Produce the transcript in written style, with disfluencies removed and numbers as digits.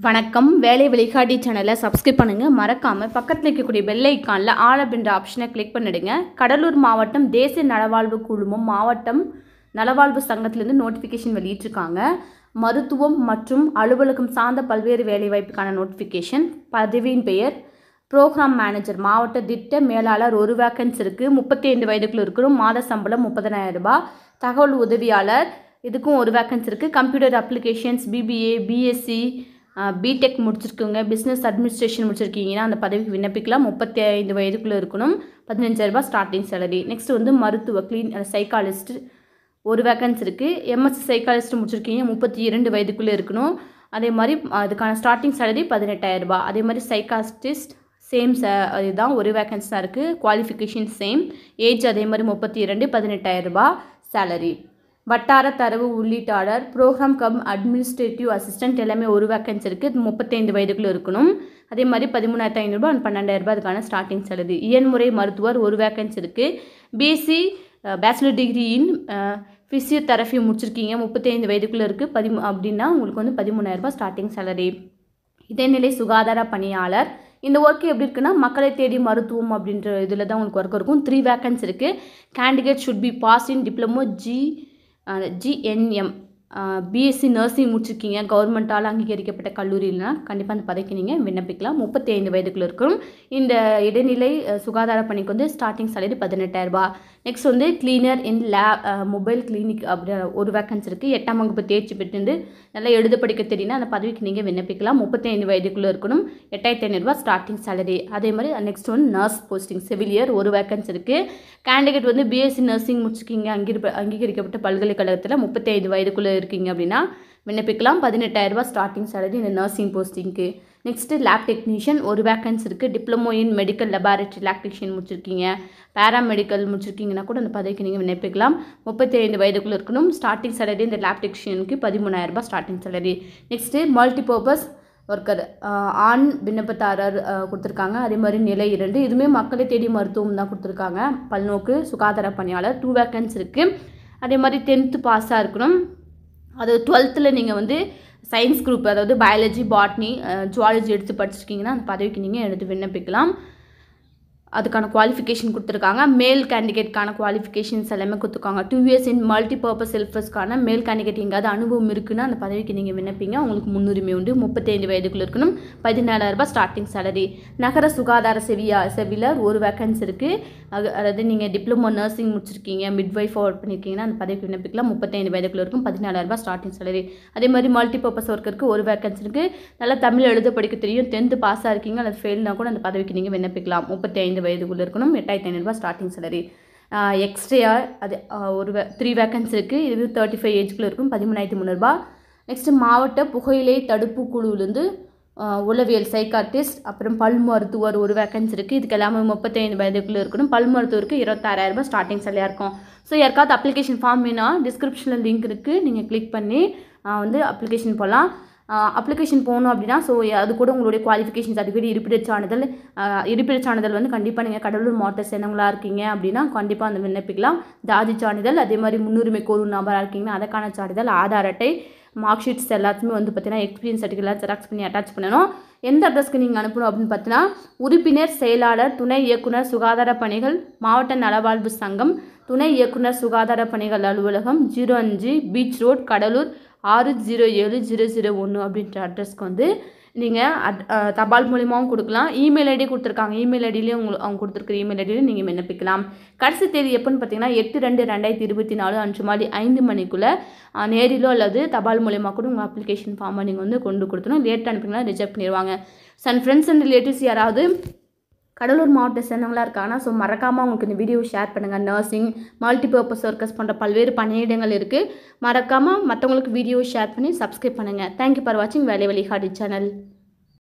வணக்கம். வேலை வழிகாட்டி சேனலை சப்ஸ்கிரைப் பண்ணுங்கள். மறக்காமல் பக்கத்தில் இருக்கக்கூடிய பெல் ஐக்கானில் ஆல் அப்படின்ற ஆப்ஷனை கிளிக் பண்ணிடுங்க. கடலூர் மாவட்டம் தேசிய நலவாழ்வு குழுமம் மாவட்டம் நலவாழ்வு சங்கத்திலேருந்து நோட்டிஃபிகேஷன் வெளியிட்டிருக்காங்க. மருத்துவம் மற்றும் அலுவலகம் சார்ந்த பல்வேறு வேலைவாய்ப்புக்கான நோட்டிஃபிகேஷன். பதவியின் பெயர் ப்ரோக்ராம் மேனேஜர், மாவட்ட திட்ட மேலாளர். ஒரு வேக்கன்ஸ் இருக்குது. 35 வயதுக்குள்ள இருக்கணும். மாத சம்பளம் 30,000 ரூபாய். தகவல் உதவியாளர், இதுக்கும் ஒரு வேக்கன்ஸ் இருக்குது. Computer applications, BBA, BSc, BTech முடிச்சிருக்குங்க. பிஸ்னஸ் அட்மினிஸ்ட்ரேஷன் முடிச்சிருக்கீங்கன்னா அந்த பதவிக்கு விண்ணப்பிக்கலாம். 35 வயதுக்குள்ளே இருக்கணும். 15,000 ரூபாய் ஸ்டார்டிங் சேலரி. நெக்ஸ்ட் வந்து மருத்துவ சைக்காலஜிஸ்ட், ஒரு வேக்கன்ஸ் இருக்குது. எம்எஸ்சி சைக்காலஜிஸ்ட் முடிச்சிருக்கீங்க, 32 வயதுக்குள்ளே இருக்கணும். அதே மாதிரி அதுக்கான ஸ்டார்டிங் சேலரி 18,000 ரூபாய். அதே மாதிரி சைக்காஸ்டிஸ்ட் சேம் இதுதான், ஒரு வேக்கன்ஸ் தான் இருக்குது. Qualification same. ஏஜ் அதே மாதிரி 32, 18,000 ரூபாய் சேலரி. வட்டார தரவு உள்ளீட்டாளர், ப்ரோக்ராம் கம் அட்மினிஸ்ட்ரேட்டிவ் அசிஸ்டன்ட், எல்லாமே ஒரு வேக்கன்ஸ் இருக்குது. 35 வயதுக்குள்ளே இருக்கணும். அதே மாதிரி 13,500 ரூபாய் அண்ட் 12,000 ரூபாய் அதுக்கான ஸ்டார்டிங் சேலரி. இயன்முறை மருத்துவர், ஒரு வேக்கன்ஸ் இருக்குது. BSc bachelor degree in physiotherapy முடிச்சிருக்கீங்க, 35 வயதுக்குள்ளே இருக்குது. அப்படின்னா உங்களுக்கு வந்து 13,000 ரூபாய் ஸ்டார்டிங் சேலரி. இடைநிலை சுகாதார பணியாளர், இந்த ஒர்க்கு எப்படி இருக்குன்னா மக்களை தேடி மருத்துவம் அப்படின்ற இதில் தான் உங்களுக்கு ஒர்க் இருக்கும். 3 வேக்கன்ஸ் இருக்குது. Candidate should be pass in diploma GNM. BSc nursing முடிச்சிருக்கீங்க, கவர்மெண்ட்டால் அங்கீகரிக்கப்பட்ட கல்லூரியில்னா கண்டிப்பாக அந்த பதவிக்கு நீங்கள் விண்ணப்பிக்கலாம். 35 வயதுக்குள்ளே இருக்கும். இந்த இடைநிலை சுகாதார பணிக்கு வந்து ஸ்டார்டிங் சேலரி 18,000 ரூபாய். நெக்ஸ்ட் வந்து கிளீனர் இன் மொபைல் கிளினிக் அப்படி ஒரு வேக்கன்ஸ் இருக்குது. 8ஆம் வகுப்பு தேர்ச்சி பெற்று நல்லா எழுத படிக்க தெரியுன்னா அந்த பதவிக்கு நீங்கள் விண்ணப்பிக்கலாம். 35 வயதுக்குள்ளே இருக்கணும். 8,500 ரூபாய் ஸ்டார்டிங் சேலரி. அதே மாதிரி நெக்ஸ்ட் வந்து நர்ஸ் போஸ்டிங், செவிலியர், ஒரு வேக்கன்ஸ் இருக்குது. கேண்டிடேட் வந்து பிஎஸ்சி நர்சிங் முடிச்சிருக்கீங்க, அங்கீகரிக்கப்பட்ட பல்கலைக்கழகத்தில் 35 வயதுக்குள்ளே இருக்கீங்க அப்படின்னா விண்ணப்பிக்கலாம். 18,000 ரூபாய் ஸ்டார்டிங் சேலரி இந்த நர்சிங் போஸ்டிங்க்கு. நெக்ஸ்ட்டு லேப் டெக்னீஷியன், ஒரு வேக்கன்ஸ் இருக்குது. Diploma in medical laboratory lab technician முடிச்சிருக்கீங்க, பேராமெடிக்கல் முடிச்சிருக்கீங்கன்னா கூட அந்த பதவிக்கு நீங்கள் விண்ணப்பிக்கலாம். 35 வயதுக்குள்ளே இருக்கணும். ஸ்டார்டிங் சேலரி இந்த லேப் டெக்னீஷியனுக்கு 13,000 ரூபாய் starting salary. Next multipurpose worker, ஆண் விண்ணப்பதாரர் கொடுத்துருக்காங்க. அதே மாதிரி நிலை 2, இதுவுமே மக்களை தேடி மருத்துவம் தான் கொடுத்துருக்காங்க. பல்நோக்கு சுகாதார பணியாளர், 2 வேக்கன்ஸ் இருக்குது. அதே மாதிரி 10th பாஸாக இருக்கணும். அது 12th நீங்கள் வந்து சயின்ஸ் குரூப், அதாவது பயாலஜி, பாட்னி, ஜுவாலஜி எடுத்து படிச்சிருக்கீங்கன்னா அந்த பதவிக்கு நீங்கள் எடுத்து விண்ணப்பிக்கலாம். அதுக்கான குவாலிஃபிகேஷன் கொடுத்துருக்காங்க. மேல் கேண்டிடேட்கான குவாலிஃபிகேஷன்ஸ் எல்லாமே கொடுத்துருக்காங்க. 2 இயர்ஸ் இன் மல்டிபர்பஸ் செல்ஃபர்ஸ்க்கான மேல் கேண்டிடேட் எங்காவது அனுபவம் இருக்குன்னா அந்த பதவிக்கு நீங்கள் விண்ணப்பிங்க, உங்களுக்கு முன்னுரிமை உண்டு. 35 வயதுக்குள்ளே இருக்கணும். 14,000 ரூபாய் ஸ்டார்டிங் சேலரி. நகர சுகாதார செவிலர், ஒரு வேக்கன்ஸ் இருக்குது. அதாவது நீங்கள் டிப்ளமோ நர்சிங் முடிச்சிருக்கீங்க, மிட்வைஃப் ஒர்க் பண்ணியிருக்கீங்கன்னா அந்த பதவிக்கு விண்ணப்பிக்கலாம். 35 வயதுக்குள்ளே இருக்கும். 14,000 ரூபாய் ஸ்டார்டிங் சேலரி. அதே மாதிரி மல்டிபர்பஸ் ஒர்க்கருக்கு ஒரு வேக்கன்ஸ் இருக்குது. நல்லா தமிழ் எழுத படிக்க தெரியும், 10th பாஸாக இருக்கீங்க அல்லது ஃபெயில்னா கூட அந்த பதவிக்கு நீங்கள் விண்ணப்பிக்கலாம். 35 வயதுக்குள்ளே இருக்கணும். 8,500 ரூபாய் ஸ்டார்டிங் சேலரி. எக்ஸ்ட்ரா அது ஒரு 3 வேக்கன்ஸ் இருக்குது. இது 35 ஏஜ்குள்ளே இருக்கும். 13,300 ரூபாய். நெக்ஸ்ட்டு மாவட்ட புகையிலை தடுப்பு குழுவிலேருந்து உளவியல் சைக்காட்டிஸ்ட், அப்புறம் பல் மருத்துவர், ஒரு வேக்கன்ஸ் இருக்குது. இதுக்கு எல்லாமே 35 வயதுக்குள்ளே இருக்கணும். பல் மருத்துவருக்கு 26,000 ரூபாய் ஸ்டார்டிங் சேலரியாக இருக்கும். ஸோ யாருக்காவது அப்ளிகேஷன் ஃபார்ம் வேணால் டிஸ்கிரிப்ஷனில் லிங்க் இருக்குது, நீங்கள் கிளிக் பண்ணி வந்து அப்ளிகேஷன் போடலாம். அப்ளிகேஷன் போகணும் அப்படின்னா ஸோ அது கூட உங்களுடைய குவாலிஃபிகேஷன் சர்டிஃபிகேட், இருப்பிடச் சான்றிதழ் வந்து கண்டிப்பாக நீங்கள் கடலூர் மாவட்ட சேர்ந்தவங்களாக இருக்கீங்க அப்படின்னா கண்டிப்பாக அந்த விண்ணப்பிக்கலாம். ஜாதி சான்றிதழ், அதே மாதிரி முன்னுரிமை கோரும் நபராக இருக்கீங்கன்னா அதுக்கான சான்றிதழ், ஆதார் அட்டை, மார்க் ஷீட்ஸ் எல்லாத்துமே வந்து பார்த்தீங்கன்னா எக்ஸ்பீரியன்ஸ் சர்டிஃபிகேட் ஜெராக்ஸ் பண்ணி அட்டாச் பண்ணணும். எந்த அட்ரஸ்க்கு நீங்கள் அனுப்பணும் அப்படின்னு பார்த்தீங்கன்னா உறுப்பினர் செயலாளர், துணை இயக்குனர் சுகாதார பணிகள், மாவட்ட நலவாழ்வு சங்கம், துணை இயக்குனர் சுகாதார பணிகள் அலுவலகம், 05 பீச் ரோட், கடலூர் 607001 அப்படின்ற அட்ரஸ்க்கு வந்து நீங்கள் தபால் மூலியமாகவும் கொடுக்கலாம். இமெயில் ஐடி கொடுத்துருக்காங்க, இமெயில் ஐடியிலேயே அவங்க கொடுத்துருக்குற இமெயில் ஐடியிலையும் நீங்கள் விண்ணப்பிக்கலாம். கடைசி தேதி எப்போன்னு பார்த்தீங்கன்னா 8/2/2024 அன்று மாலை 5 மணிக்குள்ளே நேரிலோ அல்லது தபால் மூலியமாக கூட உங்கள் அப்ளிகேஷன் ஃபார்மை நீங்கள் வந்து கொண்டு கொடுத்துணும். லேட் அனுப்பிங்கன்னா ரிஜெக்ட் பண்ணிடுவாங்க. ஃப்ரெண்ட்ஸ் அண்ட் ரிலேட்டிவ்ஸ் யாராவது கடலூர் மாவட்ட சேர்ந்தவங்களாக இருக்காங்கன்னா ஸோ மறக்காமல் உங்களுக்கு இந்த வீடியோ ஷேர் பண்ணுங்கள். நர்சிங், மல்டிபர்பஸ் ஒர்க்கர்ஸ் போன்ற பல்வேறு பணியிடங்கள் இருக்குது. மறக்காமல் மற்றவங்களுக்கு வீடியோ ஷேர் பண்ணி சப்ஸ்கிரைப் பண்ணுங்கள். தேங்க்யூ ஃபார் வாட்சிங் வேலை வழிகாட்டி சேனல்.